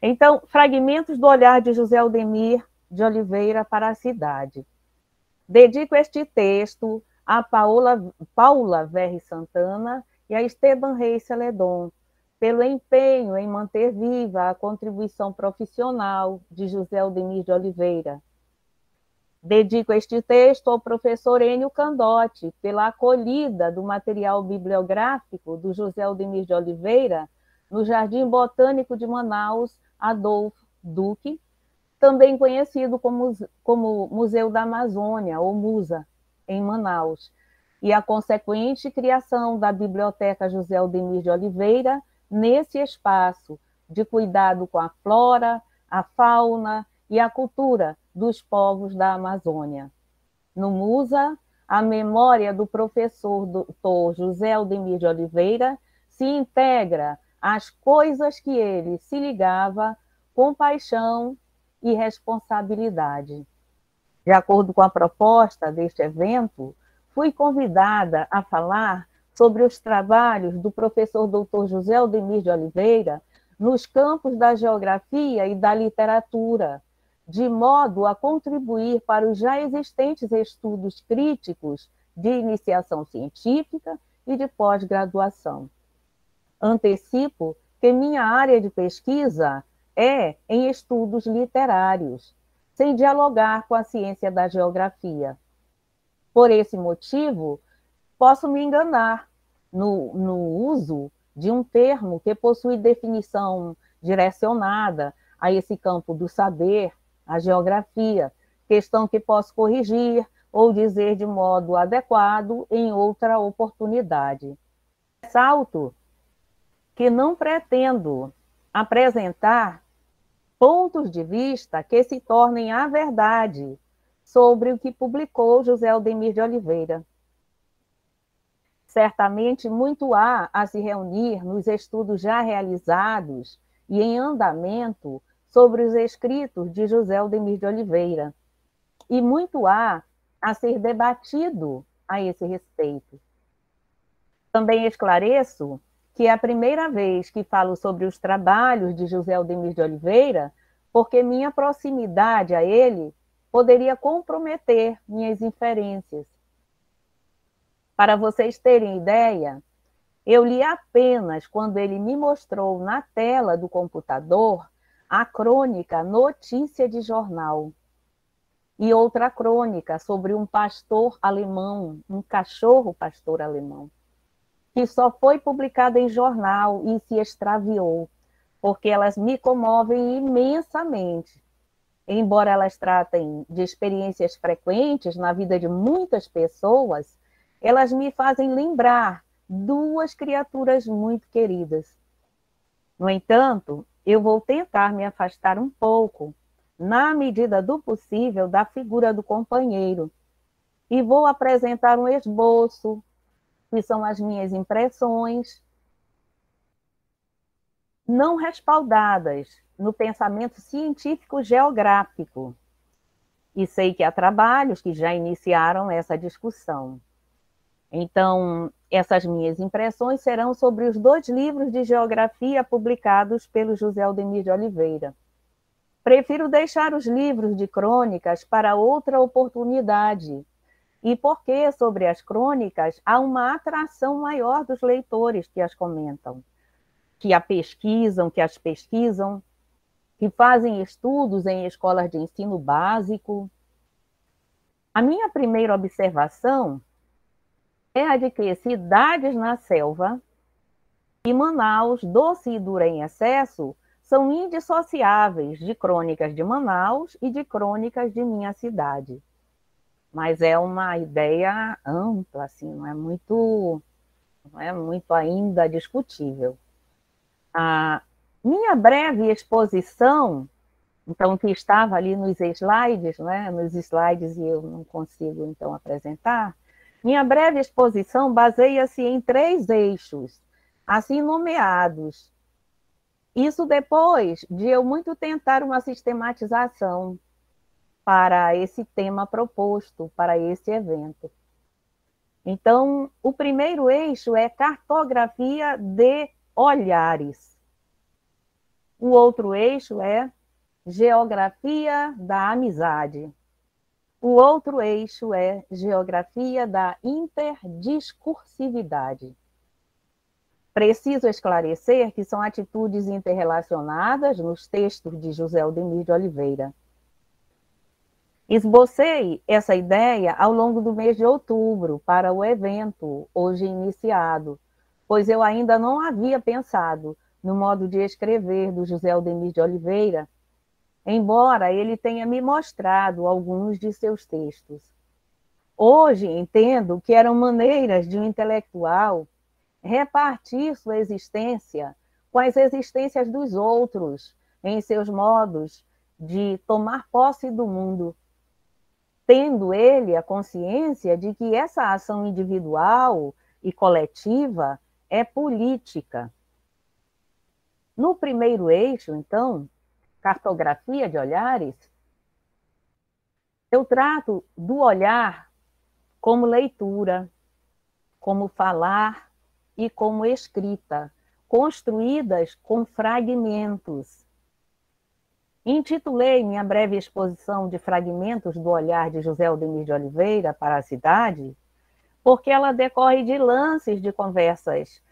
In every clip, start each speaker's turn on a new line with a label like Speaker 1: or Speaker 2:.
Speaker 1: Então, fragmentos do olhar de José Aldemir de Oliveira para a cidade. Dedico este texto a Paula Verri Santana e a Esteban Reis Celedon, pelo empenho em manter viva a contribuição profissional de José Aldemir de Oliveira. Dedico este texto ao professor Enio Candotti, pela acolhida do material bibliográfico do José Aldemir de Oliveira no Jardim Botânico de Manaus, Adolfo Duque, também conhecido como Museu da Amazônia, ou MUSA, em Manaus, e a consequente criação da Biblioteca José Aldemir de Oliveira nesse espaço de cuidado com a flora, a fauna e a cultura dos povos da Amazônia. No MUSA, a memória do professor Dr. José Aldemir de Oliveira se integra às coisas que ele se ligava com paixão e responsabilidade. De acordo com a proposta deste evento, fui convidada a falar sobre os trabalhos do professor Dr. José Aldemir de Oliveira nos campos da geografia e da literatura, de modo a contribuir para os já existentes estudos críticos de iniciação científica e de pós-graduação. Antecipo que minha área de pesquisa é em estudos literários, sem dialogar com a ciência da geografia. Por esse motivo, posso me enganar no uso de um termo que possui definição direcionada a esse campo do saber, a geografia, questão que posso corrigir ou dizer de modo adequado em outra oportunidade. Ressalto que não pretendo apresentar pontos de vista que se tornem a verdade sobre o que publicou José Aldemir de Oliveira. Certamente muito há a se reunir nos estudos já realizados e em andamento sobre os escritos de José Aldemir de Oliveira, e muito há a ser debatido a esse respeito. Também esclareço que é a primeira vez que falo sobre os trabalhos de José Aldemir de Oliveira, porque minha proximidade a ele poderia comprometer minhas inferências. Para vocês terem ideia, eu li apenas quando ele me mostrou na tela do computador a crônica Notícia de Jornal e outra crônica sobre um pastor alemão, um cachorro pastor alemão, que só foi publicada em jornal e se extraviou, porque elas me comovem imensamente. Embora elas tratem de experiências frequentes na vida de muitas pessoas, elas me fazem lembrar duas criaturas muito queridas. No entanto, eu vou tentar me afastar um pouco, na medida do possível, da figura do companheiro, e vou apresentar um esboço, que são as minhas impressões, não respaldadas no pensamento científico geográfico. E sei que há trabalhos que já iniciaram essa discussão. Então, essas minhas impressões serão sobre os 2 livros de geografia publicados pelo José Aldemir de Oliveira. Prefiro deixar os livros de crônicas para outra oportunidade, e porque sobre as crônicas há uma atração maior dos leitores que as comentam, que as pesquisam, que fazem estudos em escolas de ensino básico. A minha primeira observação é a de que cidades na selva e Manaus, doce e dura em excesso, são indissociáveis de crônicas de Manaus e de crônicas de minha cidade. Mas é uma ideia ampla, assim, não é muito ainda discutível. A minha breve exposição, então, que estava ali nos slides, né? Nos slides, e eu não consigo, então, apresentar, minha breve exposição baseia-se em 3 eixos, assim nomeados. Isso depois de eu muito tentar uma sistematização para esse tema proposto, para esse evento. Então, o primeiro eixo é cartografia de olhares. O outro eixo é geografia da amizade. O outro eixo é geografia da interdiscursividade. Preciso esclarecer que são atitudes interrelacionadas nos textos de José Aldemir de Oliveira. Esbocei essa ideia ao longo do mês de outubro para o evento hoje iniciado, pois eu ainda não havia pensado no modo de escrever do José Aldemir de Oliveira, embora ele tenha me mostrado alguns de seus textos. Hoje entendo que eram maneiras de um intelectual repartir sua existência com as existências dos outros, em seus modos de tomar posse do mundo, tendo ele a consciência de que essa ação individual e coletiva é política. No primeiro eixo, então, cartografia de olhares, eu trato do olhar como leitura, como falar e como escrita, construídas com fragmentos. Intitulei minha breve exposição de fragmentos do olhar de José Aldemir de Oliveira para a cidade, porque ela decorre de lances de conversas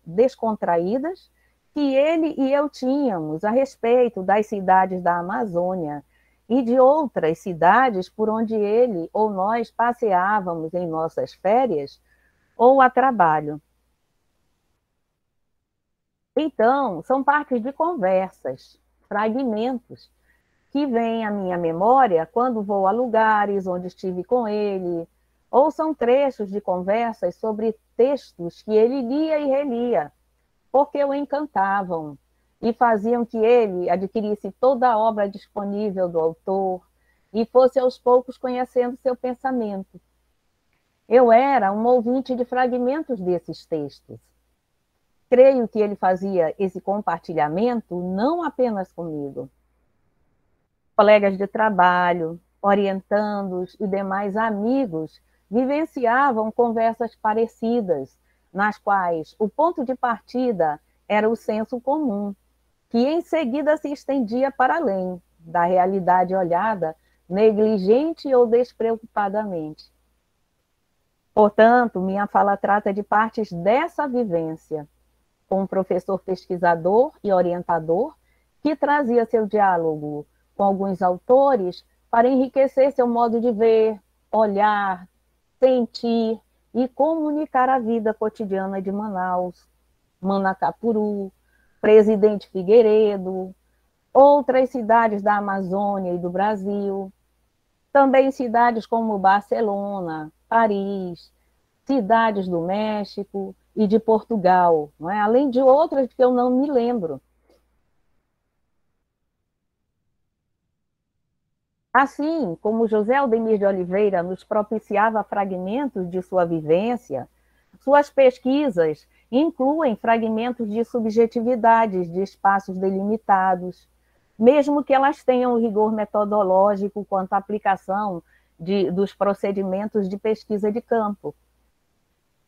Speaker 1: descontraídas que ele e eu tínhamos a respeito das cidades da Amazônia e de outras cidades por onde ele ou nós passeávamos em nossas férias ou a trabalho. Então, são partes de conversas, fragmentos, que vêm à minha memória quando vou a lugares onde estive com ele, ou são trechos de conversas sobre textos que ele lia e relia, porque o encantavam e faziam que ele adquirisse toda a obra disponível do autor e fosse aos poucos conhecendo seu pensamento. Eu era um ouvinte de fragmentos desses textos. Creio que ele fazia esse compartilhamento não apenas comigo. Colegas de trabalho, orientandos e demais amigos vivenciavam conversas parecidas, nas quais o ponto de partida era o senso comum, que em seguida se estendia para além da realidade olhada negligente ou despreocupadamente. Portanto, minha fala trata de partes dessa vivência, com um professor pesquisador e orientador que trazia seu diálogo com alguns autores para enriquecer seu modo de ver, olhar, sentir e comunicar a vida cotidiana de Manaus, Manacapuru, Presidente Figueiredo, outras cidades da Amazônia e do Brasil, também cidades como Barcelona, Paris, cidades do México e de Portugal, não é? Além de outras que eu não me lembro. Assim como José Aldemir de Oliveira nos propiciava fragmentos de sua vivência, suas pesquisas incluem fragmentos de subjetividades de espaços delimitados, mesmo que elas tenham rigor metodológico quanto à aplicação dos procedimentos de pesquisa de campo.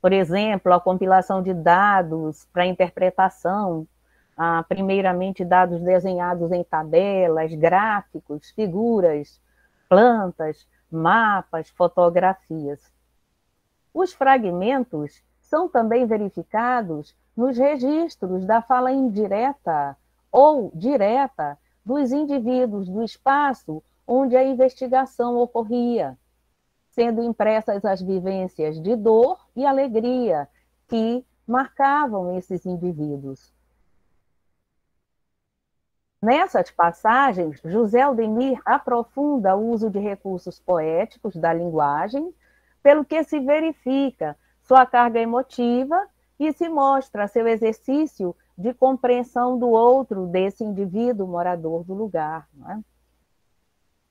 Speaker 1: Por exemplo, a compilação de dados para interpretação, primeiramente dados desenhados em tabelas, gráficos, figuras, plantas, mapas, fotografias. Os fragmentos são também verificados nos registros da fala indireta ou direta dos indivíduos do espaço onde a investigação ocorria, sendo impressas as vivências de dor e alegria que marcavam esses indivíduos. Nessas passagens, José Aldemir aprofunda o uso de recursos poéticos da linguagem, pelo que se verifica sua carga emotiva e se mostra seu exercício de compreensão do outro, desse indivíduo morador do lugar. Não é?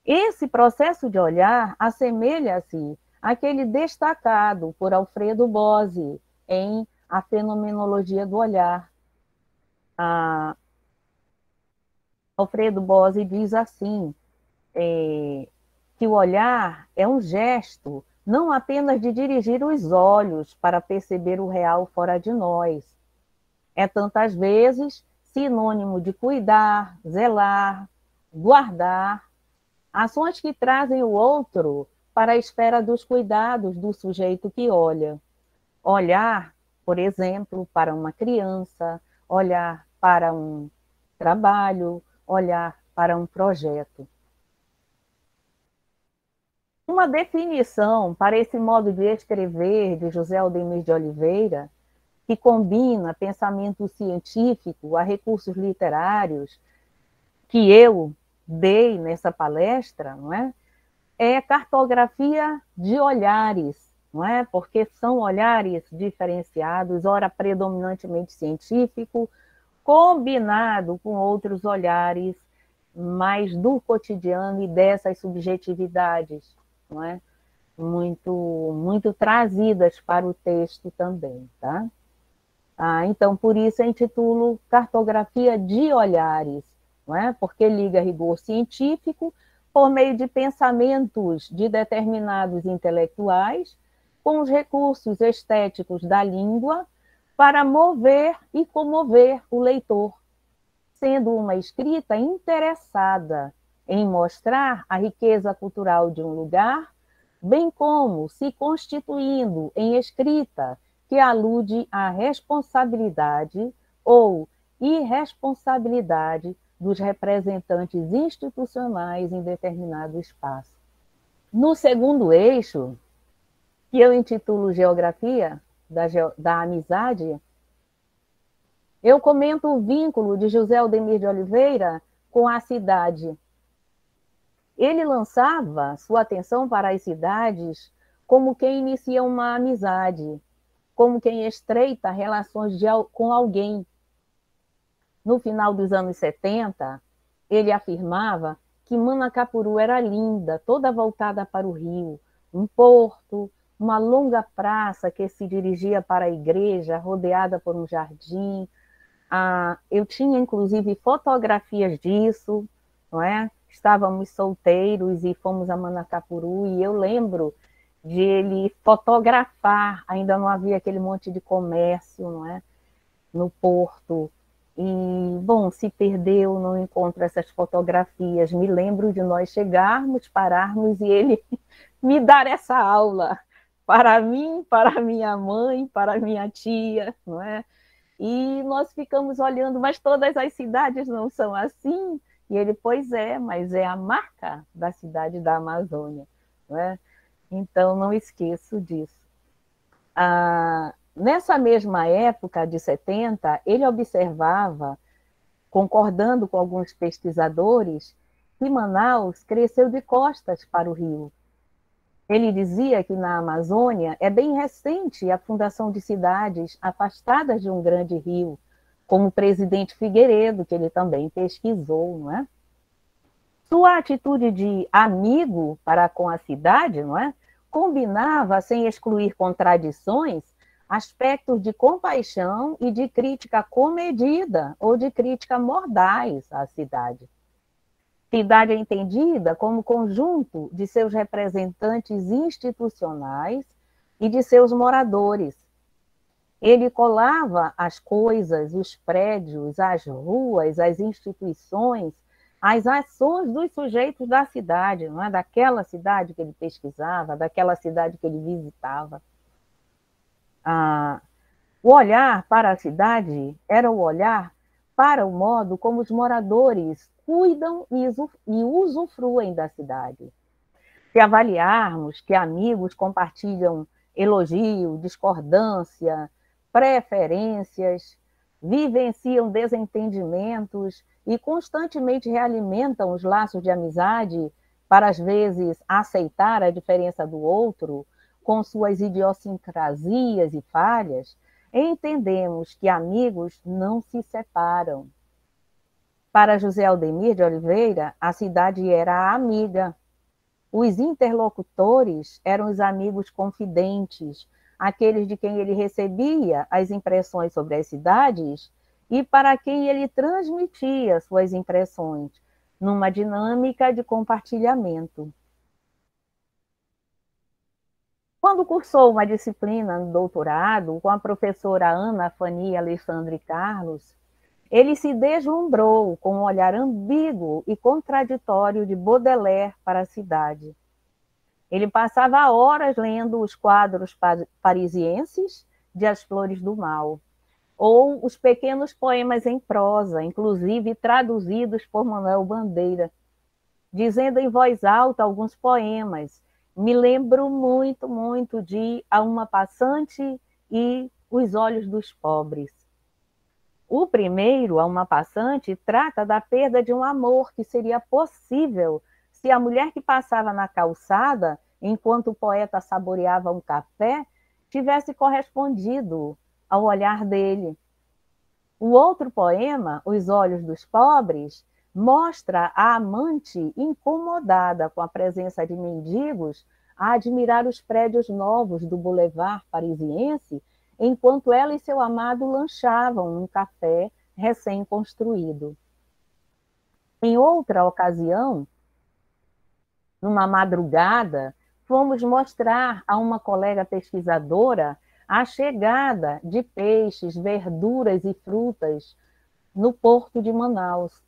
Speaker 1: Esse processo de olhar assemelha-se àquele destacado por Alfredo Bose em A Fenomenologia do Olhar. Alfredo Bose diz assim, que o olhar é um gesto não apenas de dirigir os olhos para perceber o real fora de nós. É tantas vezes sinônimo de cuidar, zelar, guardar, ações que trazem o outro para a esfera dos cuidados do sujeito que olha. Olhar, por exemplo, para uma criança, olhar para um trabalho, olhar para um projeto. Uma definição para esse modo de escrever de José Aldemir de Oliveira, que combina pensamento científico a recursos literários, que eu dei nessa palestra, não é? É cartografia de olhares, não é? Porque são olhares diferenciados, ora predominantemente científico, combinado com outros olhares mais do cotidiano e dessas subjetividades, não é? Muito trazidas para o texto também, tá? Então, por isso eu intitulo Cartografia de Olhares, não é? Porque liga rigor científico por meio de pensamentos de determinados intelectuais com os recursos estéticos da língua para mover e comover o leitor, sendo uma escrita interessada em mostrar a riqueza cultural de um lugar, bem como se constituindo em escrita que alude à responsabilidade ou irresponsabilidade dos representantes institucionais em determinado espaço. No segundo eixo, que eu intitulo Geografia da Amizade, eu comento o vínculo de José Aldemir de Oliveira com a cidade. Ele lançava sua atenção para as cidades como quem inicia uma amizade, como quem estreita relações com alguém. No final dos anos 70, ele afirmava que Manacapuru era linda, toda voltada para o rio, um porto, uma longa praça que se dirigia para a igreja, rodeada por um jardim. Eu tinha, inclusive, fotografias disso, não é? Estávamos solteiros e fomos a Manacapuru, e eu lembro de ele fotografar, ainda não havia aquele monte de comércio, não é? No porto. E, bom, se perdeu, não encontro essas fotografias. Me lembro de nós chegarmos, pararmos e ele me dar essa aula para mim, para minha mãe, para minha tia, não é? E nós ficamos olhando, mas todas as cidades não são assim. E ele, pois é, mas é a marca da cidade da Amazônia, não é? Então, não esqueço disso. Nessa mesma época de 70, ele observava, concordando com alguns pesquisadores, que Manaus cresceu de costas para o rio. Ele dizia que na Amazônia é bem recente a fundação de cidades afastadas de um grande rio, como o Presidente Figueiredo, que ele também pesquisou, não é? Sua atitude de amigo para com a cidade, não é? Combinava, sem excluir contradições, aspectos de compaixão e de crítica comedida ou de crítica mordaz à cidade. Cidade é entendida como conjunto de seus representantes institucionais e de seus moradores. Ele colava as coisas, os prédios, as ruas, as instituições, as ações dos sujeitos da cidade, não é? Daquela cidade que ele pesquisava, daquela cidade que ele visitava. O olhar para a cidade era o olhar para o modo como os moradores cuidam e usufruem da cidade. Se avaliarmos que amigos compartilham elogio, discordância, preferências, vivenciam desentendimentos e constantemente realimentam os laços de amizade para, às vezes, aceitar a diferença do outro, com suas idiosincrasias e falhas, entendemos que amigos não se separam. Para José Aldemir de Oliveira, a cidade era a amiga. Os interlocutores eram os amigos confidentes, aqueles de quem ele recebia as impressões sobre as cidades e para quem ele transmitia suas impressões, numa dinâmica de compartilhamento. Quando cursou uma disciplina no doutorado com a professora Ana Fania Alexandre Carlos, Ele se deslumbrou com o olhar ambíguo e contraditório de Baudelaire para a cidade. Ele passava horas lendo os quadros parisienses de As Flores do Mal, ou os pequenos poemas em prosa, inclusive traduzidos por Manuel Bandeira, dizendo em voz alta alguns poemas. Me lembro muito, muito de A Uma Passante e Os Olhos dos Pobres. O primeiro, A Uma Passante, trata da perda de um amor que seria possível se a mulher que passava na calçada, enquanto o poeta saboreava um café, tivesse correspondido ao olhar dele. O outro poema, Os Olhos dos Pobres, mostra a amante incomodada com a presença de mendigos a admirar os prédios novos do Boulevard Parisiense, enquanto ela e seu amado lanchavam num café recém-construído. Em outra ocasião, numa madrugada, fomos mostrar a uma colega pesquisadora a chegada de peixes, verduras e frutas no porto de Manaus.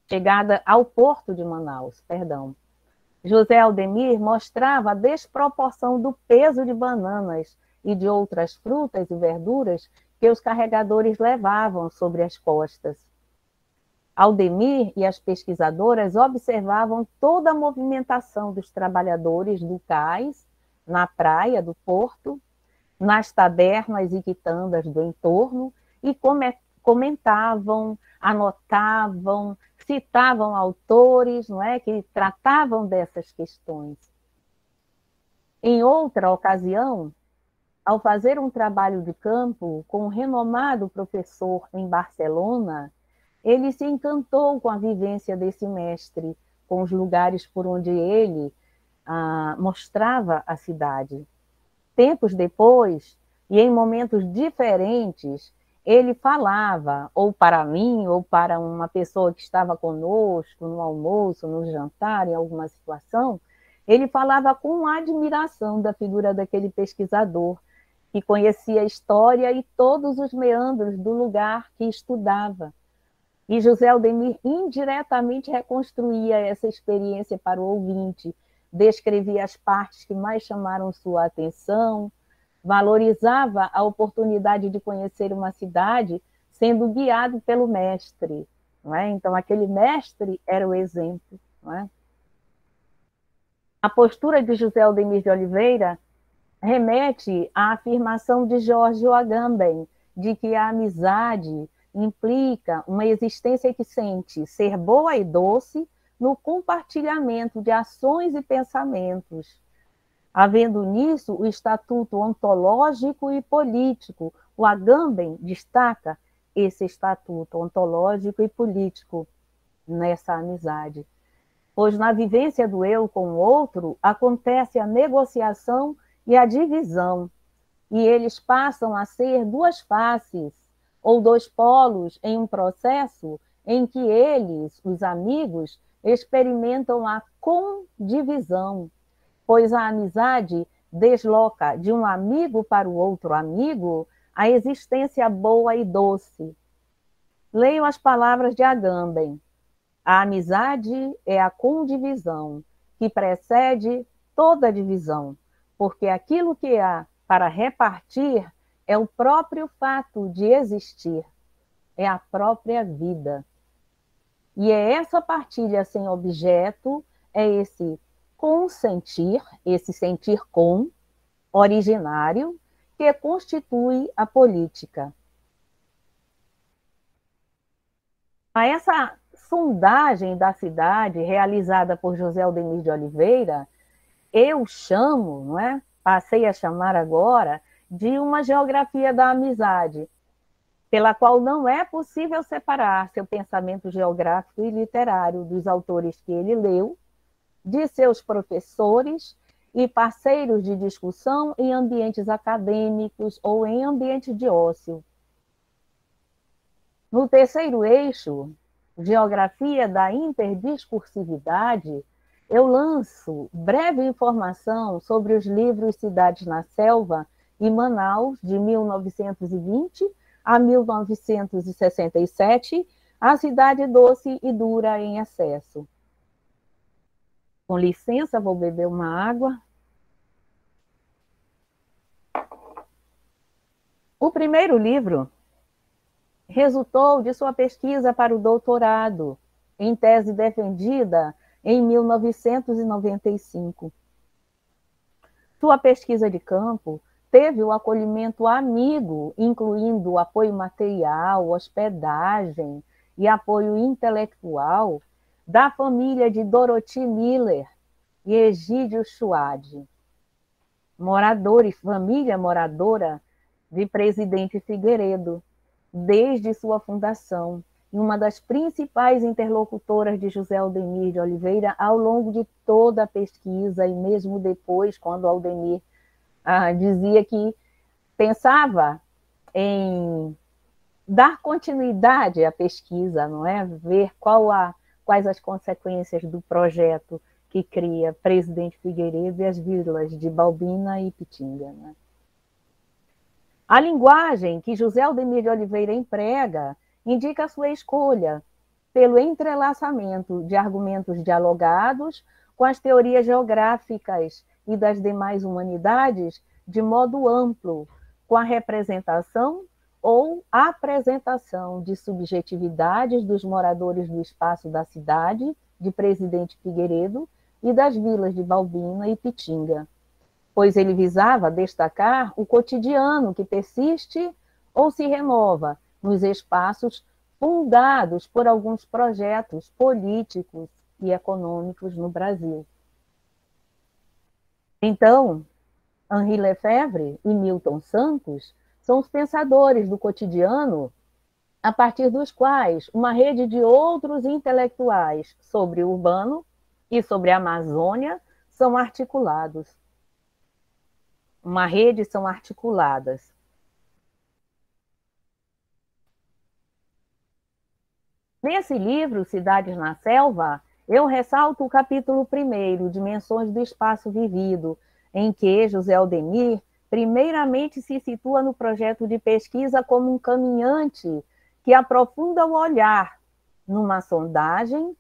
Speaker 1: Chegada ao porto de Manaus, perdão. José Aldemir mostrava a desproporção do peso de bananas e de outras frutas e verduras que os carregadores levavam sobre as costas. Aldemir e as pesquisadoras observavam toda a movimentação dos trabalhadores do cais, na praia do porto, nas tabernas e quitandas do entorno, e comentavam, anotavam, citavam autores, não é, que tratavam dessas questões. Em outra ocasião, ao fazer um trabalho de campo com um renomado professor em Barcelona, ele se encantou com a vivência desse mestre, com os lugares por onde ele mostrava a cidade. Tempos depois, e em momentos diferentes, ele falava, ou para mim, ou para uma pessoa que estava conosco, no almoço, no jantar, em alguma situação, ele falava com admiração da figura daquele pesquisador, que conhecia a história e todos os meandros do lugar que estudava. E José Aldemir indiretamente reconstruía essa experiência para o ouvinte, descrevia as partes que mais chamaram sua atenção, valorizava a oportunidade de conhecer uma cidade sendo guiado pelo mestre. Não é? Então, aquele mestre era o exemplo. Não é? A postura de José Aldemir de Oliveira remete à afirmação de George Agamben, de que a amizade implica uma existência que sente ser boa e doce no compartilhamento de ações e pensamentos, havendo nisso o estatuto ontológico e político. O Agamben destaca esse estatuto ontológico e político nessa amizade, pois na vivência do eu com o outro acontece a negociação e a divisão, e eles passam a ser duas faces, ou dois polos em um processo em que eles, os amigos, experimentam a condivisão, pois a amizade desloca de um amigo para o outro amigo a existência boa e doce. Leiam as palavras de Agamben. A amizade é a condivisão, que precede toda divisão, porque aquilo que há para repartir é o próprio fato de existir, é a própria vida. E é essa partilha sem objeto, é esse consentir, esse sentir com, originário, que constitui a política. A essa sondagem da cidade, realizada por José Aldemir de Oliveira, eu chamo, não é? Passei a chamar agora, de uma geografia da amizade, pela qual não é possível separar seu pensamento geográfico e literário dos autores que ele leu, de seus professores e parceiros de discussão em ambientes acadêmicos ou em ambientes de ócio. No terceiro eixo, Geografia da Interdiscursividade, eu lanço breve informação sobre os livros Cidades na Selva e Manaus, de 1920 a 1967, a cidade doce e dura em excesso. Com licença, vou beber uma água. O primeiro livro resultou de sua pesquisa para o doutorado, em tese defendida em 1995. Sua pesquisa de campo teve o acolhimento amigo, incluindo o apoio material, hospedagem e apoio intelectual da família de Dorothy Miller e Egídio Schwad, família moradora de Presidente Figueiredo, desde sua fundação, e uma das principais interlocutoras de José Aldemir de Oliveira ao longo de toda a pesquisa, e mesmo depois, quando Aldemir dizia que pensava em dar continuidade à pesquisa, não é? Ver quais as consequências do projeto que cria Presidente Figueiredo e as vilas de Balbina e Ipitinga, né? A linguagem que José Aldemir de Oliveira emprega indica sua escolha pelo entrelaçamento de argumentos dialogados com as teorias geográficas e das demais humanidades de modo amplo, com a representação ou apresentação de subjetividades dos moradores do espaço da cidade de Presidente Figueiredo e das vilas de Balbina e Pitinga, pois ele visava destacar o cotidiano que persiste ou se renova nos espaços fundados por alguns projetos políticos e econômicos no Brasil. Então, Henri Lefebvre e Milton Santos são os pensadores do cotidiano, a partir dos quais uma rede de outros intelectuais sobre o urbano e sobre a Amazônia são articulados. Uma rede são articuladas. Nesse livro, Cidades na Selva, eu ressalto o capítulo 1º, Dimensões do Espaço Vivido, em que José Aldemir primeiramente se situa no projeto de pesquisa como um caminhante que aprofunda o olhar numa sondagem,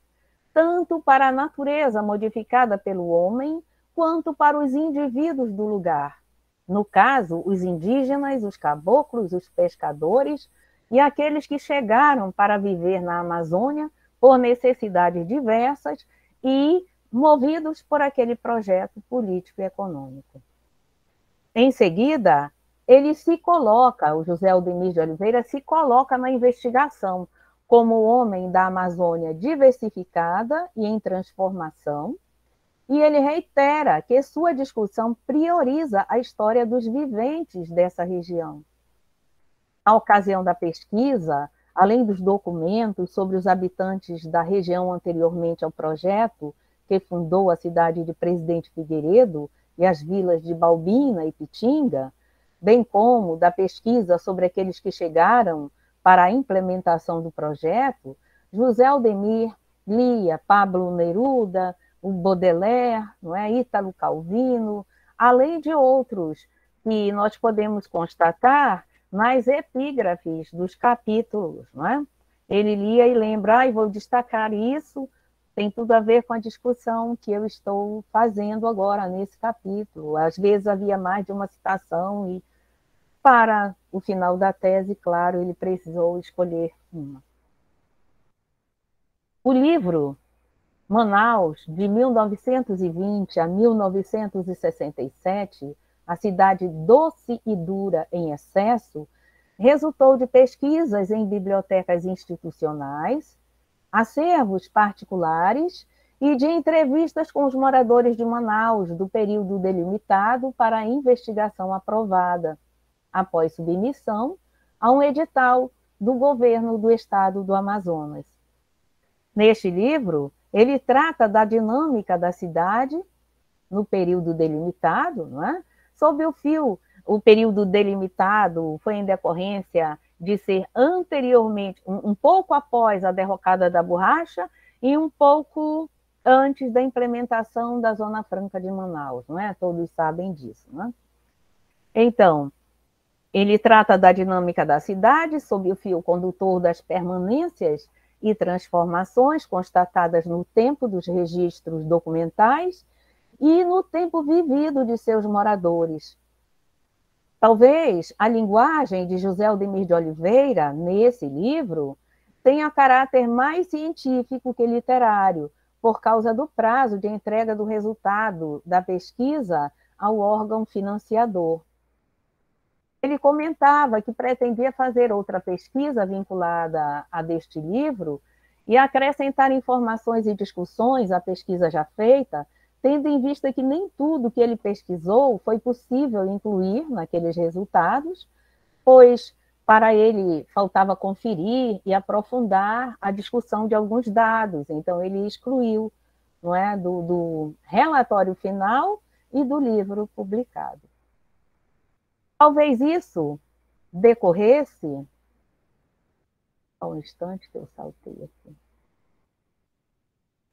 Speaker 1: tanto para a natureza modificada pelo homem, quanto para os indivíduos do lugar. No caso, os indígenas, os caboclos, os pescadores e aqueles que chegaram para viver na Amazônia por necessidades diversas e movidos por aquele projeto político e econômico. Em seguida, o José Aldemir de Oliveira se coloca na investigação como homem da Amazônia diversificada e em transformação, e ele reitera que sua discussão prioriza a história dos viventes dessa região. Na ocasião da pesquisa, além dos documentos sobre os habitantes da região anteriormente ao projeto, que fundou a cidade de Presidente Figueiredo e as vilas de Balbina e Pitinga, bem como da pesquisa sobre aqueles que chegaram para a implementação do projeto, José Aldemir lia Pablo Neruda, o Baudelaire, não é? Ítalo Calvino, além de outros que nós podemos constatar nas epígrafes dos capítulos. Não é? Ele lia e lembra, vou destacar isso, tem tudo a ver com a discussão que eu estou fazendo agora nesse capítulo. Às vezes havia mais de uma citação e, para o final da tese, claro, ele precisou escolher uma. O livro Manaus, de 1920 a 1967, a cidade doce e dura em excesso, resultou de pesquisas em bibliotecas institucionais, acervos particulares e de entrevistas com os moradores de Manaus do período delimitado para a investigação aprovada, após submissão a um edital do governo do estado do Amazonas. Neste livro, ele trata da dinâmica da cidade no período delimitado, não é? Sob o período delimitado foi em decorrência de ser anteriormente, um pouco após a derrocada da borracha e um pouco antes da implementação da Zona Franca de Manaus, não é? Todos sabem disso, não é? Então, ele trata da dinâmica da cidade sob o fio condutor das permanências e transformações constatadas no tempo dos registros documentais e no tempo vivido de seus moradores. Talvez a linguagem de José Aldemir de Oliveira, nesse livro, tenha caráter mais científico que literário, por causa do prazo de entrega do resultado da pesquisa ao órgão financiador. Ele comentava que pretendia fazer outra pesquisa vinculada a deste livro e acrescentar informações e discussões à pesquisa já feita, tendo em vista que nem tudo que ele pesquisou foi possível incluir naqueles resultados, pois para ele faltava conferir e aprofundar a discussão de alguns dados. Então, ele excluiu, não é, do relatório final e do livro publicado. Talvez isso decorresse... Só um instante que eu saltei aqui.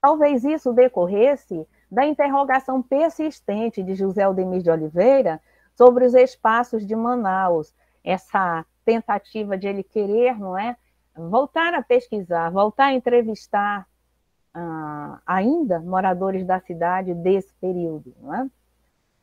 Speaker 1: Talvez isso decorresse da interrogação persistente de José Aldemir de Oliveira sobre os espaços de Manaus, essa tentativa de ele querer, não é, voltar a pesquisar, voltar a entrevistar ainda moradores da cidade desse período, não é?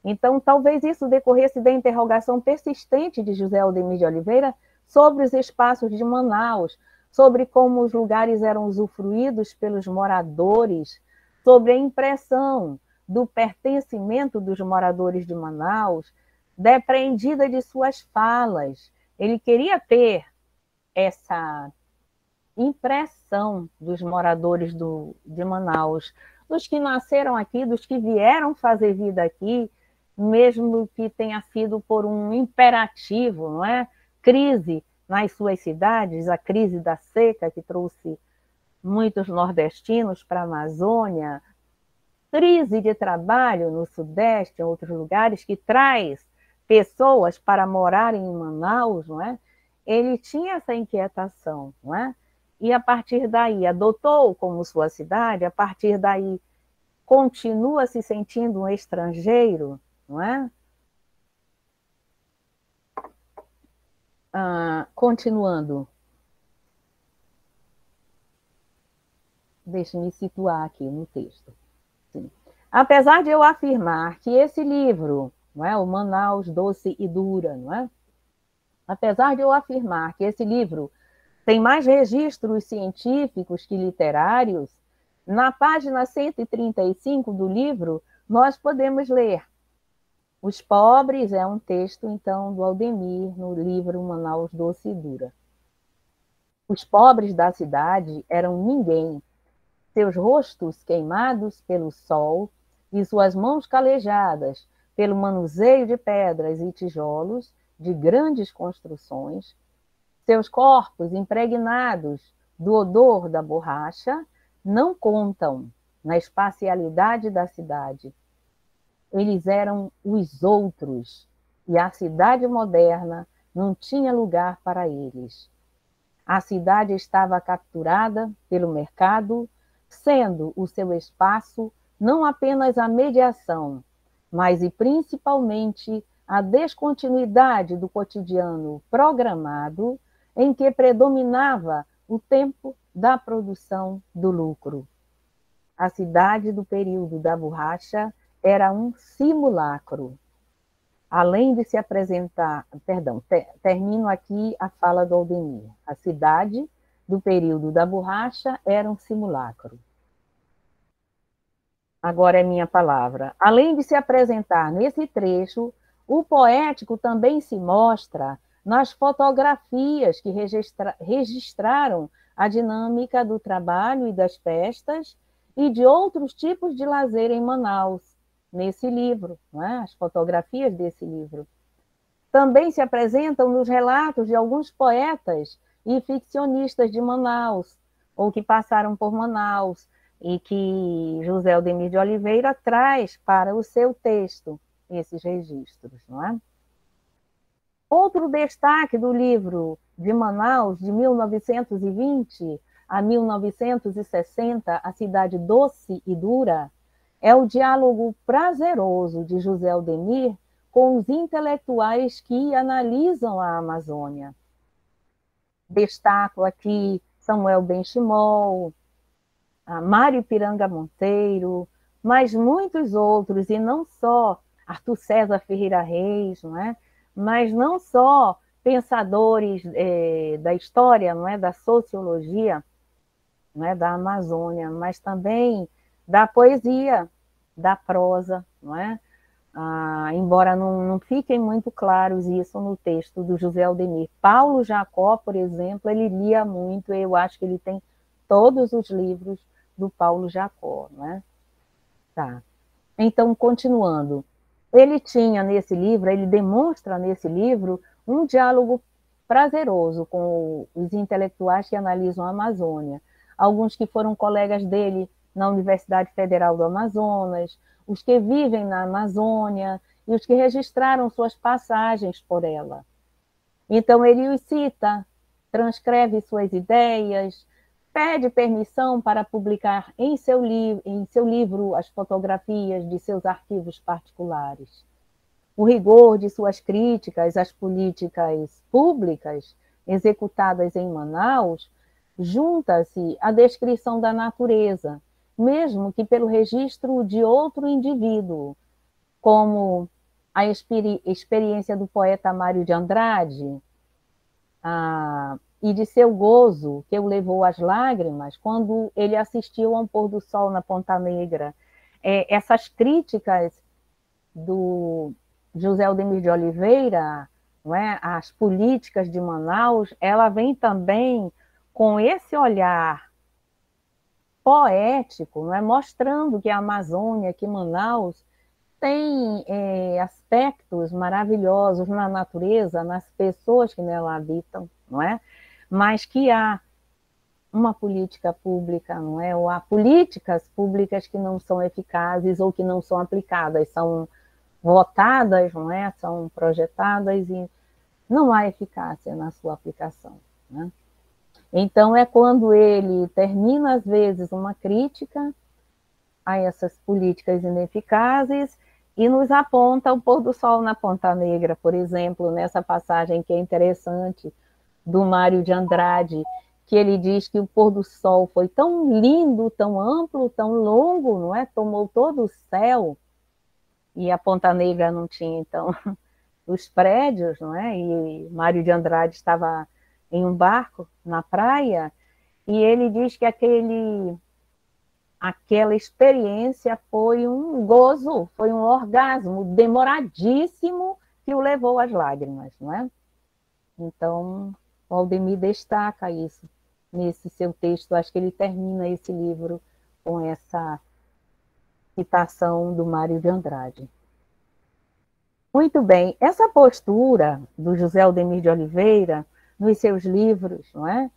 Speaker 1: Então, talvez isso decorresse da interrogação persistente de José Aldemir de Oliveira sobre os espaços de Manaus, sobre como os lugares eram usufruídos pelos moradores, sobre a impressão do pertencimento dos moradores de Manaus, depreendida de suas falas. Ele queria ter essa impressão dos moradores de Manaus, dos que nasceram aqui, dos que vieram fazer vida aqui, mesmo que tenha sido por um imperativo, não é? Crise nas suas cidades, a crise da seca que trouxe muitos nordestinos para a Amazônia, crise de trabalho no Sudeste, em outros lugares, que traz pessoas para morarem em Manaus, não é? Ele tinha essa inquietação, não é? E a partir daí adotou como sua cidade, a partir daí continua se sentindo um estrangeiro, não é? Continuando. Deixe-me situar aqui no texto. Sim. Apesar de eu afirmar que esse livro, não é, o Manaus Doce e Dura, não é? Apesar de eu afirmar que esse livro tem mais registros científicos que literários, na página 135 do livro, nós podemos ler: Os Pobres, é um texto, então, do Aldemir, no livro Manaus Doce e Dura. Os pobres da cidade eram ninguém, seus rostos queimados pelo sol e suas mãos calejadas pelo manuseio de pedras e tijolos de grandes construções, seus corpos impregnados do odor da borracha não contam na espacialidade da cidade. Eles eram os outros, e a cidade moderna não tinha lugar para eles. A cidade estava capturada pelo mercado, sendo o seu espaço não apenas a mediação, mas e principalmente a descontinuidade do cotidiano programado, em que predominava o tempo da produção do lucro. A cidade do período da borracha era um simulacro. Além de se apresentar... termino aqui a fala do Aldemir. A cidade do período da borracha era um simulacro. Agora é minha palavra. Além de se apresentar nesse trecho, o poético também se mostra nas fotografias que registraram a dinâmica do trabalho e das festas e de outros tipos de lazer em Manaus, nesse livro, não é? As fotografias desse livro. Também se apresentam nos relatos de alguns poetas e ficcionistas de Manaus, ou que passaram por Manaus, e que José Aldemir de Oliveira traz para o seu texto esses registros, não é? Outro destaque do livro de Manaus, de 1920 a 1960, A Cidade Doce e Dura, é o diálogo prazeroso de José Aldemir com os intelectuais que analisam a Amazônia. Destaco aqui Samuel Benchimol, a Mário Piranga Monteiro, mas muitos outros, e não só Arthur César Ferreira Reis, não é? Mas não só pensadores da história, não é? Da sociologia, não é? Da Amazônia, mas também da poesia, da prosa, não é? Embora não fiquem muito claros isso no texto do José Aldemir. Paulo Jacó, por exemplo, ele lia muito, eu acho que ele tem todos os livros do Paulo Jacó, né? Tá. Então, continuando, ele tinha nesse livro, ele demonstra nesse livro um diálogo prazeroso com os intelectuais que analisam a Amazônia, alguns que foram colegas dele na Universidade Federal do Amazonas, os que vivem na Amazônia e os que registraram suas passagens por ela. Então, ele os cita, transcreve suas ideias, pede permissão para publicar em seu livro as fotografias de seus arquivos particulares. O rigor de suas críticas às políticas públicas executadas em Manaus junta-se à descrição da natureza, mesmo que pelo registro de outro indivíduo, como a experiência do poeta Mário de Andrade, e de seu gozo, que o levou às lágrimas, quando ele assistiu a um pôr do sol na Ponta Negra. Essas críticas do José Aldemir de Oliveira, não é, às políticas de Manaus, ela vem também com esse olhar poético, não é, mostrando que a Amazônia, que Manaus, tem aspectos maravilhosos na natureza, nas pessoas que nela habitam, não é? Mas que há uma política pública, não é? Ou há políticas públicas que não são eficazes ou que não são aplicadas, são votadas, não é? São projetadas e não há eficácia na sua aplicação, né? Então, é quando ele termina, às vezes, uma crítica a essas políticas ineficazes e nos aponta o pôr do sol na Ponta Negra, por exemplo, nessa passagem que é interessante, do Mário de Andrade, que ele diz que o pôr do sol foi tão lindo, tão amplo, tão longo, não é? Tomou todo o céu, e a Ponta Negra não tinha, então, os prédios, não é? E Mário de Andrade estava em um barco na praia, e ele diz que aquela experiência foi um gozo, foi um orgasmo demoradíssimo que o levou às lágrimas, não é? Então, o Aldemir destaca isso nesse seu texto. Acho que ele termina esse livro com essa citação do Mário de Andrade. Muito bem, essa postura do José Aldemir de Oliveira nos seus livros, não é?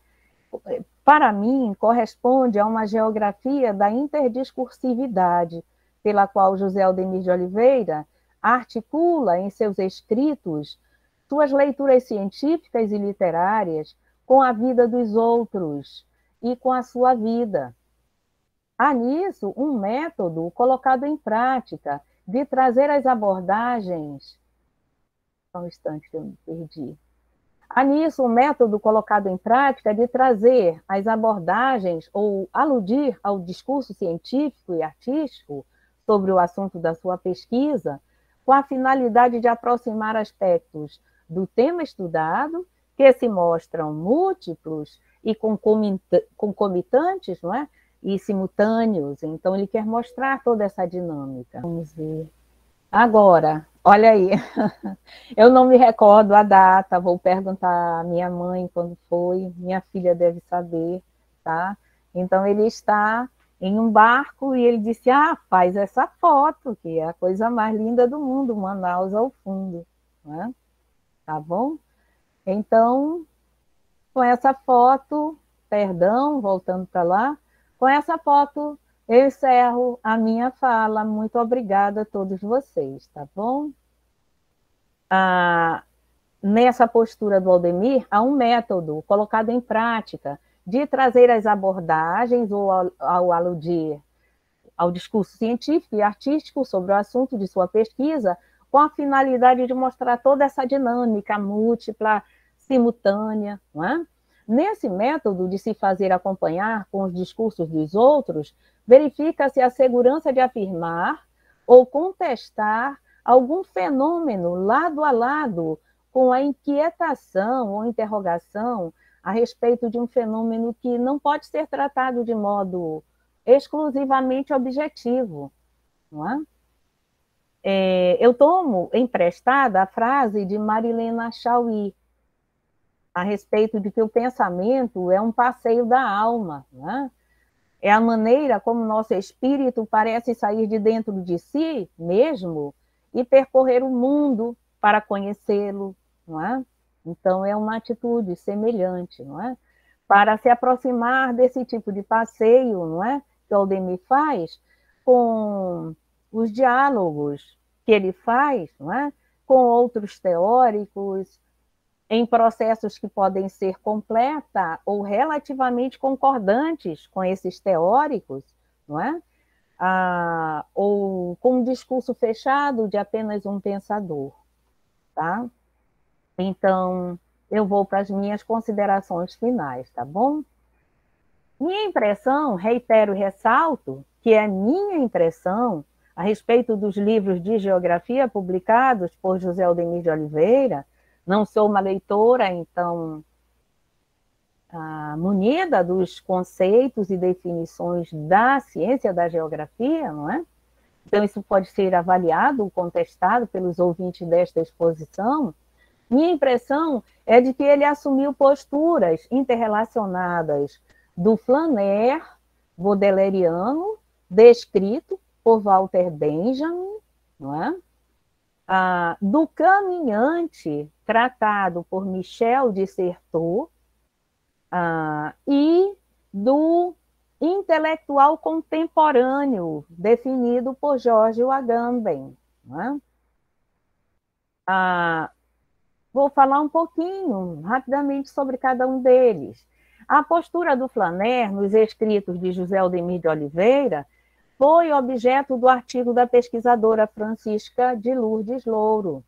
Speaker 1: Para mim, corresponde a uma geografia da interdiscursividade, pela qual José Aldemir de Oliveira articula em seus escritos suas leituras científicas e literárias com a vida dos outros e com a sua vida. Há nisso um método colocado em prática de trazer as abordagens... Só um instante que eu me perdi. Há nisso um método colocado em prática de trazer as abordagens ou aludir ao discurso científico e artístico sobre o assunto da sua pesquisa, com a finalidade de aproximar aspectos do tema estudado, que se mostram múltiplos e concomitantes, não é? E simultâneos. Então, ele quer mostrar toda essa dinâmica. Vamos ver. Agora, olha aí, eu não me recordo a data, vou perguntar à minha mãe quando foi, minha filha deve saber, tá? Então, ele está em um barco e ele disse, faz essa foto, que é a coisa mais linda do mundo, Manaus ao fundo, né? Tá bom? Então, com essa foto, perdão, voltando para lá, com essa foto eu encerro a minha fala. Muito obrigada a todos vocês, tá bom? Nessa postura do Aldemir, há um método colocado em prática de trazer as abordagens ou ao aludir ao discurso científico e artístico sobre o assunto de sua pesquisa, com a finalidade de mostrar toda essa dinâmica múltipla, simultânea, não é? Nesse método de se fazer acompanhar com os discursos dos outros, verifica-se a segurança de afirmar ou contestar algum fenômeno lado a lado com a inquietação ou interrogação a respeito de um fenômeno que não pode ser tratado de modo exclusivamente objetivo, não é? Eu tomo emprestada a frase de Marilena Chauí, a respeito de que o pensamento é um passeio da alma, né? É a maneira como nosso espírito parece sair de dentro de si mesmo e percorrer o mundo para conhecê-lo, não é? Então, é uma atitude semelhante, não é? Para se aproximar desse tipo de passeio, não é? Que o Aldemir faz com os diálogos que ele faz, não é? Com outros teóricos, em processos que podem ser completa ou relativamente concordantes com esses teóricos, não é? Ou com um discurso fechado de apenas um pensador, tá? Então, eu vou para as minhas considerações finais, tá bom? Minha impressão, reitero e ressalto, que é minha impressão a respeito dos livros de geografia publicados por José Aldemir de Oliveira. Não sou uma leitora, então, munida dos conceitos e definições da ciência da geografia, não é? Então, isso pode ser avaliado, contestado pelos ouvintes desta exposição. Minha impressão é de que ele assumiu posturas interrelacionadas do flaner baudelairiano, descrito por Walter Benjamin, não é? Do caminhante, tratado por Michel de Certeau, e do intelectual contemporâneo, definido por George Agamben. Não é? Vou falar um pouquinho, rapidamente, sobre cada um deles. A postura do flaner, nos escritos de José Aldemir de Oliveira, foi objeto do artigo da pesquisadora Francisca de Lourdes Louro.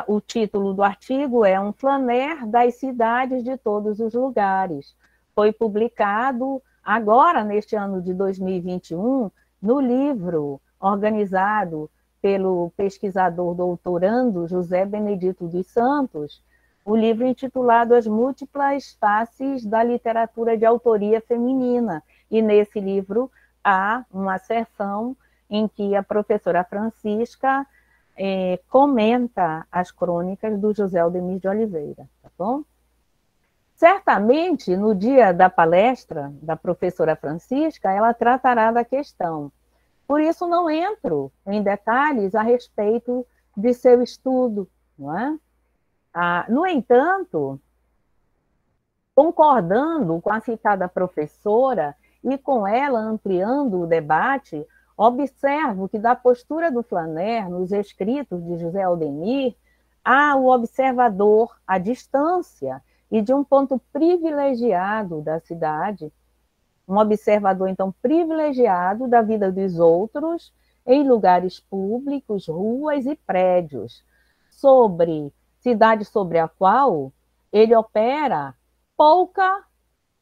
Speaker 1: O título do artigo é Um Flaner das Cidades de Todos os Lugares. Foi publicado agora, neste ano de 2021, no livro organizado pelo pesquisador doutorando José Benedito dos Santos, o livro intitulado As Múltiplas Faces da Literatura de Autoria Feminina. E nesse livro há uma seção em que a professora Francisca comenta as crônicas do José Aldemir de Oliveira, tá bom? Certamente, no dia da palestra da professora Francisca, ela tratará da questão. Por isso, não entro em detalhes a respeito de seu estudo, não é? No entanto, concordando com a citada professora e com ela ampliando o debate, observo que da postura do flaner nos escritos de José Aldemir, há o observador à distância e de um ponto privilegiado da cidade, um observador, então, privilegiado da vida dos outros em lugares públicos, ruas e prédios, cidade sobre a qual ele opera pouca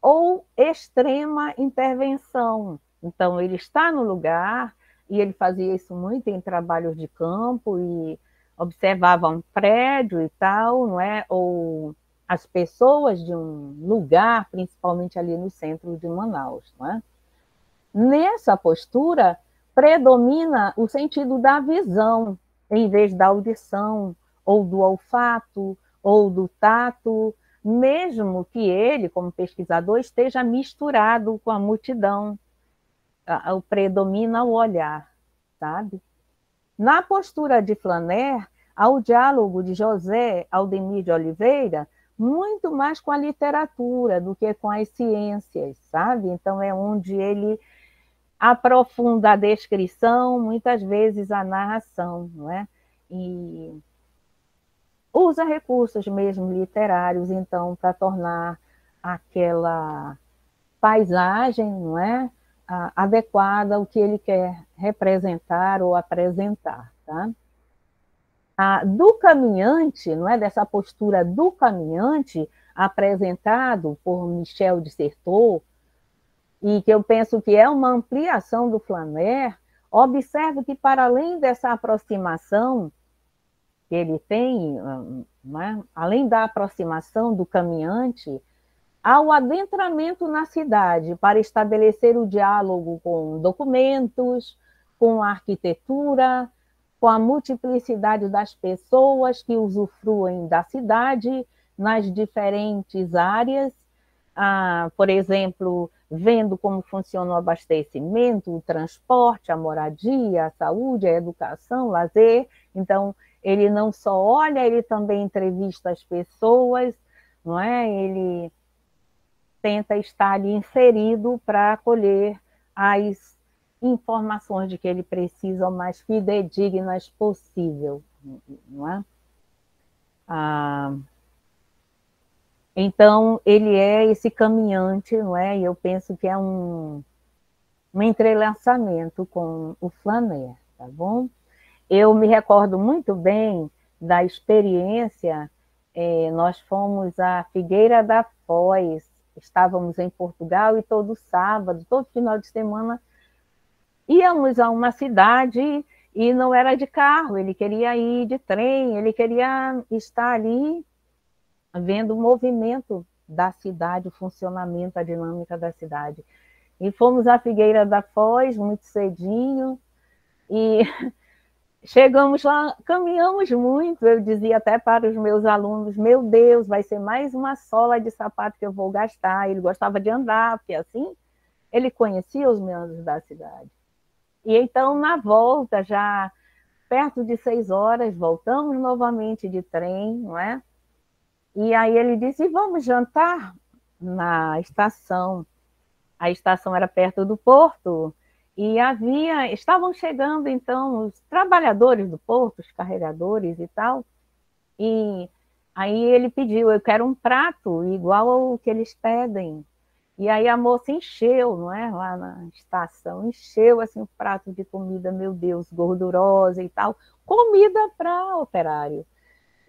Speaker 1: ou extrema intervenção. Então, ele está no lugar, e ele fazia isso muito em trabalhos de campo, e observava um prédio e tal, não é? Ou as pessoas de um lugar, principalmente ali no centro de Manaus, não é? Nessa postura, predomina o sentido da visão, em vez da audição, ou do olfato, ou do tato, mesmo que ele, como pesquisador, esteja misturado com a multidão. Predomina o olhar, sabe? Na postura de flaner, há o diálogo de José Aldemir de Oliveira muito mais com a literatura do que com as ciências, sabe? Então, é onde ele aprofunda a descrição, muitas vezes a narração, não é? E usa recursos mesmo literários, então, para tornar aquela paisagem, não é? Adequada ao que ele quer representar ou apresentar, tá? Do caminhante, não é? Dessa postura do caminhante, apresentado por Michel de Certeau, e que eu penso que é uma ampliação do Flaner, observo que, para além dessa aproximação que ele tem, né, além da aproximação do caminhante, há o adentramento na cidade para estabelecer o diálogo com documentos, com a arquitetura, com a multiplicidade das pessoas que usufruem da cidade nas diferentes áreas, por exemplo, vendo como funciona o abastecimento, o transporte, a moradia, a saúde, a educação, o lazer. Então, ele não só olha, ele também entrevista as pessoas, não é? Ele tenta estar ali inserido para colher as informações de que ele precisa o mais fidedignas possível, não é? Então, ele é esse caminhante, não é? E eu penso que é um entrelaçamento com o Flaner, tá bom? Eu me recordo muito bem da experiência, nós fomos à Figueira da Foz, estávamos em Portugal e todo sábado, todo final de semana, íamos a uma cidade e não era de carro, ele queria ir de trem, ele queria estar ali vendo o movimento da cidade, o funcionamento, a dinâmica da cidade. E fomos à Figueira da Foz muito cedinho e chegamos lá, caminhamos muito, eu dizia até para os meus alunos, meu Deus, vai ser mais uma sola de sapato que eu vou gastar. Ele gostava de andar, porque assim ele conhecia os meandros da cidade. E então, na volta, já perto de 6 horas, voltamos novamente de trem, não é? E aí ele disse, vamos jantar na estação. A estação era perto do porto, e estavam chegando, então, os trabalhadores do porto, os carregadores e tal, e aí ele pediu, eu quero um prato igual ao que eles pedem. E aí a moça encheu, não é? Lá na estação, encheu assim, um prato de comida, meu Deus, gordurosa e tal, comida para operário.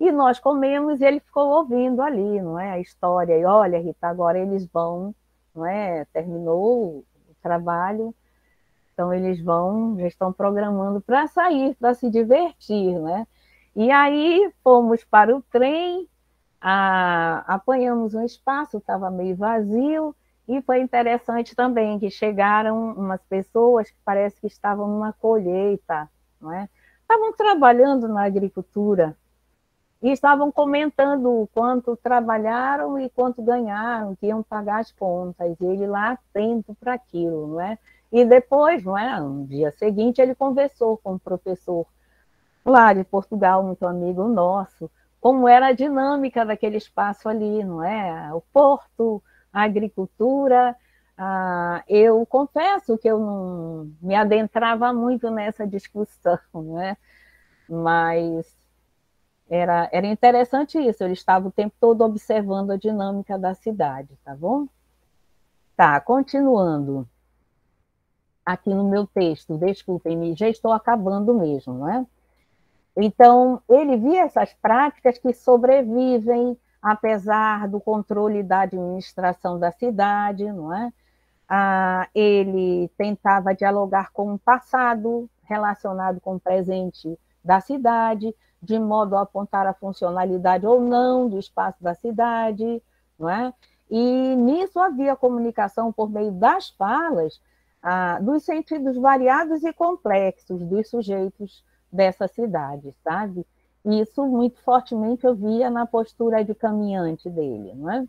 Speaker 1: E nós comemos e ele ficou ouvindo ali, não é? A história. E olha, Rita, agora eles vão, não é? Terminou o trabalho, então eles vão, já estão programando para sair, para se divertir, né? E aí fomos para o trem, apanhamos um espaço, estava meio vazio, e foi interessante também que chegaram umas pessoas que parece que estavam numa colheita, não é? Estavam trabalhando na agricultura e estavam comentando o quanto trabalharam e quanto ganharam, que iam pagar as contas, e ele lá atento para aquilo, não é? E depois, não é? No dia seguinte, ele conversou com um professor lá de Portugal, muito amigo nosso, como era a dinâmica daquele espaço ali, não é? O porto, a agricultura. Eu confesso que eu não me adentrava muito nessa discussão, não é? Mas era interessante isso, ele estava o tempo todo observando a dinâmica da cidade, tá bom? Tá, continuando aqui no meu texto, desculpem-me, já estou acabando mesmo, não é? Então, ele via essas práticas que sobrevivem, apesar do controle da administração da cidade, não é? Ele tentava dialogar com o passado relacionado com o presente da cidade, de modo a apontar a funcionalidade ou não do espaço da cidade, não é? E nisso havia comunicação por meio das falas, dos sentidos variados e complexos dos sujeitos dessa cidade, sabe? Isso muito fortemente eu via na postura de caminhante dele, não é?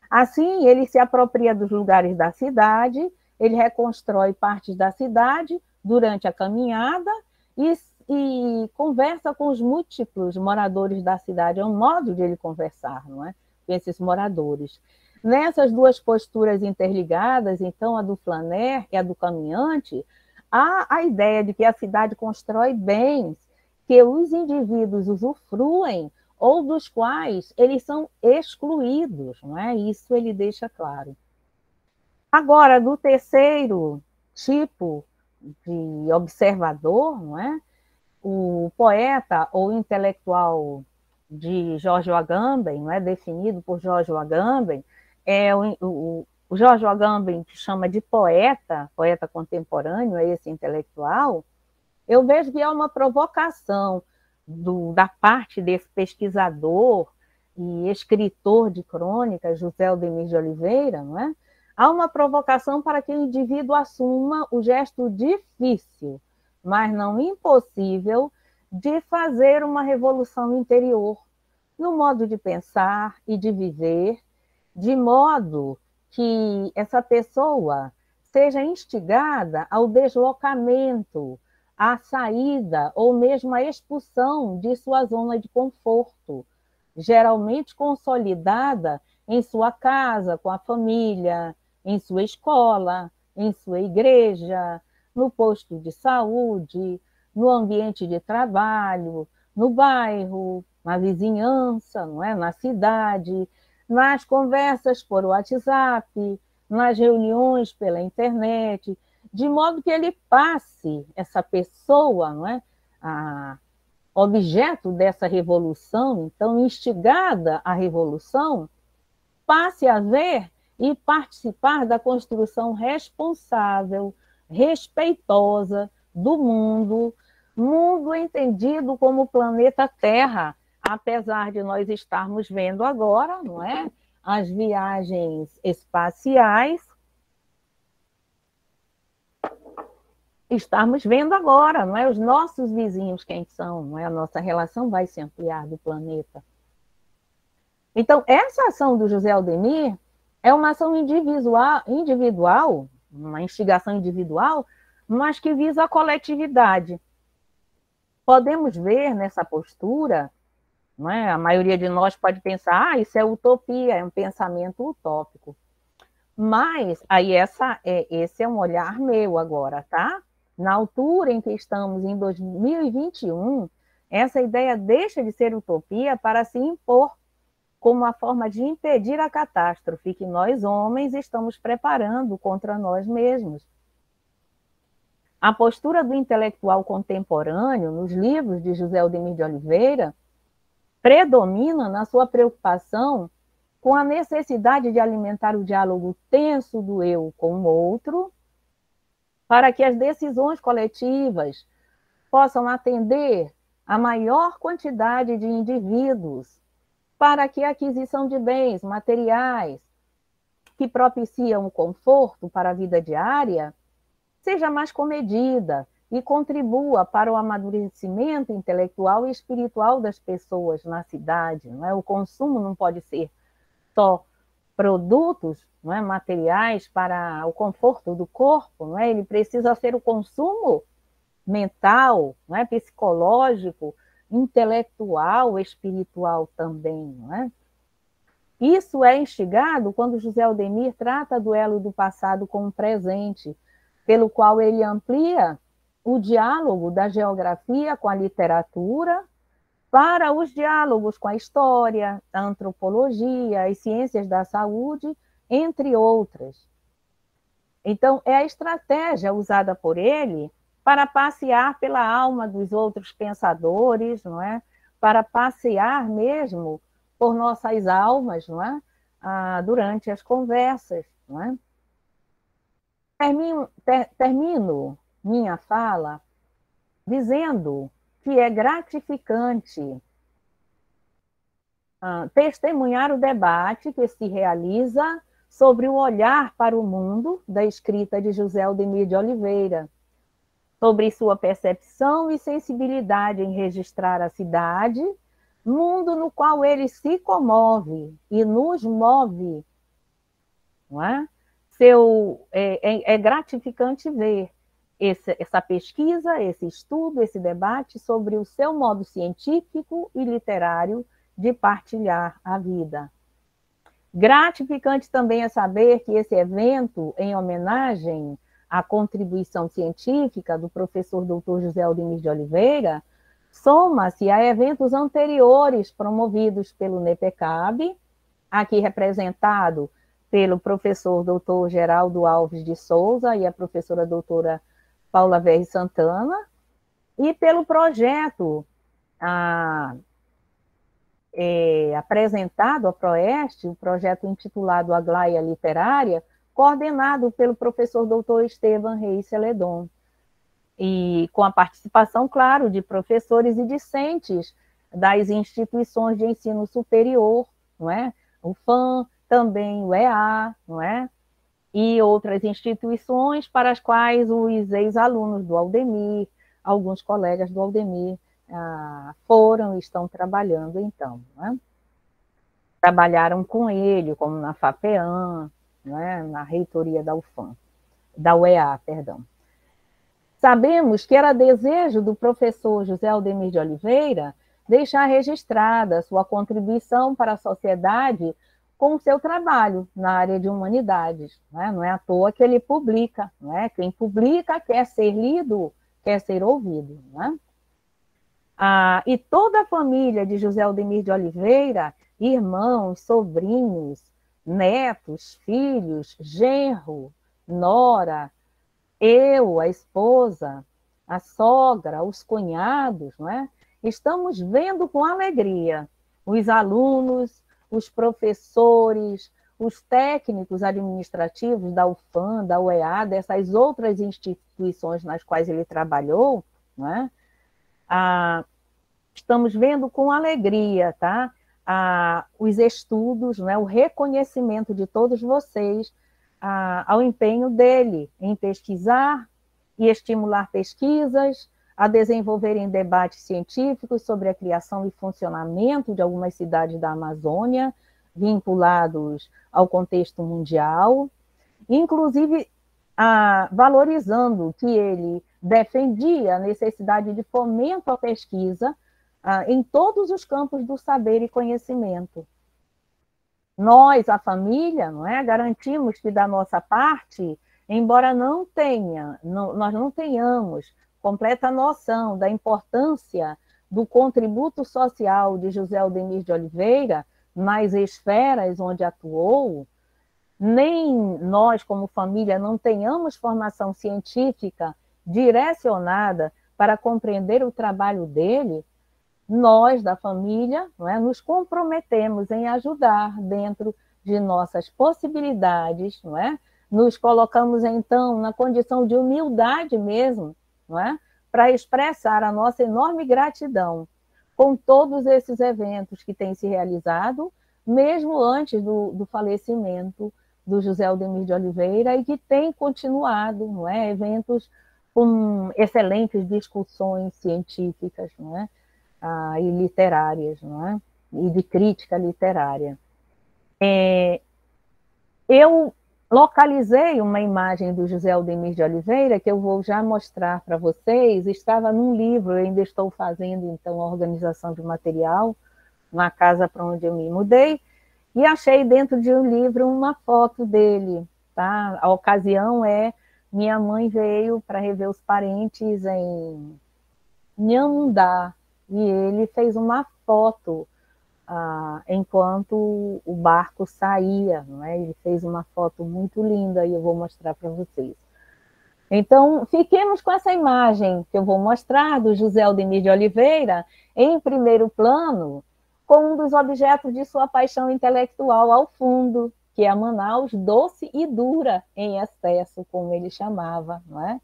Speaker 1: Assim, ele se apropria dos lugares da cidade, ele reconstrói partes da cidade durante a caminhada e conversa com os múltiplos moradores da cidade. É um modo de ele conversar, não é? Com esses moradores. Nessas duas posturas interligadas, então, a do Flaner e a do caminhante, há a ideia de que a cidade constrói bens que os indivíduos usufruem ou dos quais eles são excluídos, não é? Isso ele deixa claro. Agora, do terceiro tipo de observador, não é? O poeta ou intelectual de George Agamben, não é, definido por George Agamben, é o George Agamben, que chama de poeta, poeta contemporâneo, é esse intelectual, eu vejo que é uma provocação da parte desse pesquisador e escritor de crônicas, José Aldemir de Oliveira, não é? Há uma provocação para que o indivíduo assuma o gesto difícil, mas não impossível, de fazer uma revolução interior no modo de pensar e de viver, de modo que essa pessoa seja instigada ao deslocamento, à saída ou mesmo à expulsão de sua zona de conforto, geralmente consolidada em sua casa, com a família, em sua escola, em sua igreja, no posto de saúde, no ambiente de trabalho, no bairro, na vizinhança, não é? Na cidade, nas conversas por WhatsApp, nas reuniões pela internet, de modo que ele passe, essa pessoa, não é? Objeto dessa revolução, então instigada à revolução, passe a ver e participar da construção responsável, respeitosa do mundo, mundo entendido como planeta Terra, apesar de nós estarmos vendo agora, não é? As viagens espaciais, estamos vendo agora, não é? Os nossos vizinhos quem são, não é? A nossa relação vai se ampliar do planeta. Então, essa ação do José Aldemir é uma ação individual, uma instigação individual, mas que visa a coletividade. Podemos ver nessa postura, não é? A maioria de nós pode pensar, isso é utopia, é um pensamento utópico. Mas, aí esse é um olhar meu agora, tá? Na altura em que estamos, em 2021, essa ideia deixa de ser utopia para se impor como uma forma de impedir a catástrofe que nós, homens, estamos preparando contra nós mesmos. A postura do intelectual contemporâneo, nos livros de José Aldemir de Oliveira, predomina na sua preocupação com a necessidade de alimentar o diálogo tenso do eu com o outro, para que as decisões coletivas possam atender a maior quantidade de indivíduos, para que a aquisição de bens materiais que propiciam o conforto para a vida diária seja mais comedida e contribua para o amadurecimento intelectual e espiritual das pessoas na cidade. Não é? O consumo não pode ser só produtos, não é, materiais para o conforto do corpo, não é? Ele precisa ser o consumo mental, não é, psicológico, intelectual, espiritual também, não é? Isso é instigado quando José Aldemir trata do elo do passado com o presente, pelo qual ele amplia o diálogo da geografia com a literatura para os diálogos com a história, a antropologia, as ciências da saúde, entre outras. Então, é a estratégia usada por ele para passear pela alma dos outros pensadores, não é? Para passear mesmo por nossas almas, não é? Durante as conversas, não é? Termino minha fala dizendo que é gratificante testemunhar o debate que se realiza sobre o olhar para o mundo da escrita de José Aldemir de Oliveira, sobre sua percepção e sensibilidade em registrar a cidade, mundo no qual ele se comove e nos move, não é? É gratificante ver essa pesquisa, esse estudo, esse debate sobre o seu modo científico e literário de partilhar a vida. Gratificante também é saber que esse evento, em homenagem à contribuição científica do professor Dr. José Aldemir de Oliveira, soma-se a eventos anteriores promovidos pelo NEPECAB, aqui representado pelo professor Dr. Geraldo Alves de Souza e a professora doutora Paula Verri Santana, e pelo projeto apresentado à Proeste, o projeto intitulado Aglaia Literária, coordenado pelo professor doutor Esteban Reis Celedon, e com a participação, claro, de professores e discentes das instituições de ensino superior, não é? O FAM, também o EA, não é? E outras instituições para as quais os ex-alunos do Aldemir, alguns colegas do Aldemir, foram e estão trabalhando, então. Né? Trabalharam com ele, como na FAPEAM, né? Na reitoria da UFAM, da UEA, perdão. Sabemos que era desejo do professor José Aldemir de Oliveira deixar registrada sua contribuição para a sociedade com o seu trabalho na área de humanidades. Né? Não é à toa que ele publica. Né? Quem publica quer ser lido, quer ser ouvido. Né? E toda a família de José Aldemir de Oliveira, irmãos, sobrinhos, netos, filhos, genro, nora, eu, a esposa, a sogra, os cunhados, não é? Estamos vendo com alegria os alunos, os professores, os técnicos administrativos da UFAM, da UEA, dessas outras instituições nas quais ele trabalhou, não é? Estamos vendo com alegria, tá? Os estudos, não é? O reconhecimento de todos vocês ao empenho dele em pesquisar e estimular pesquisas, a desenvolverem debates científicos sobre a criação e funcionamento de algumas cidades da Amazônia, vinculados ao contexto mundial, inclusive valorizando que ele defendia a necessidade de fomento à pesquisa em todos os campos do saber e conhecimento. Nós, a família, não é, garantimos que da nossa parte, embora nós não tenhamos completa noção da importância do contributo social de José Aldemir de Oliveira nas esferas onde atuou, nem nós, como família, não tenhamos formação científica direcionada para compreender o trabalho dele, nós, da família, não é, nos comprometemos em ajudar dentro de nossas possibilidades, não é? Nos colocamos, então, na condição de humildade mesmo, não é? Para expressar a nossa enorme gratidão com todos esses eventos que têm se realizado, mesmo antes do falecimento do José Aldemir de Oliveira, e que tem continuado, não é? Eventos com excelentes discussões científicas, não é? E literárias, não é? E de crítica literária. Eu localizei uma imagem do José Aldemir de Oliveira, que eu vou já mostrar para vocês, estava num livro, eu ainda estou fazendo, então, a organização de material, na casa para onde eu me mudei, e achei dentro de um livro uma foto dele, tá? A ocasião minha mãe veio para rever os parentes em Nhanundá, e ele fez uma foto enquanto o barco saía, não é? Ele fez uma foto muito linda e eu vou mostrar para vocês. Então, fiquemos com essa imagem que eu vou mostrar do José Aldemir de Oliveira, em primeiro plano, com um dos objetos de sua paixão intelectual ao fundo, que é a Manaus doce e dura em excesso, como ele chamava, não é?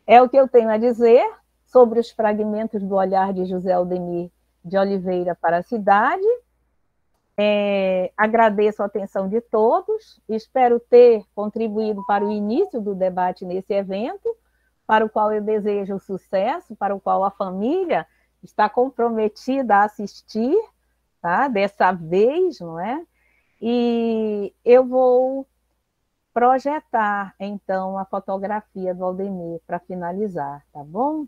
Speaker 1: É o que eu tenho a dizer sobre os fragmentos do olhar de José Aldemir de Oliveira para a cidade. Agradeço a atenção de todos, espero ter contribuído para o início do debate nesse evento, para o qual eu desejo sucesso, para o qual a família está comprometida a assistir, tá? Dessa vez, não é? E eu vou projetar, então, a fotografia do Aldemir para finalizar, tá bom?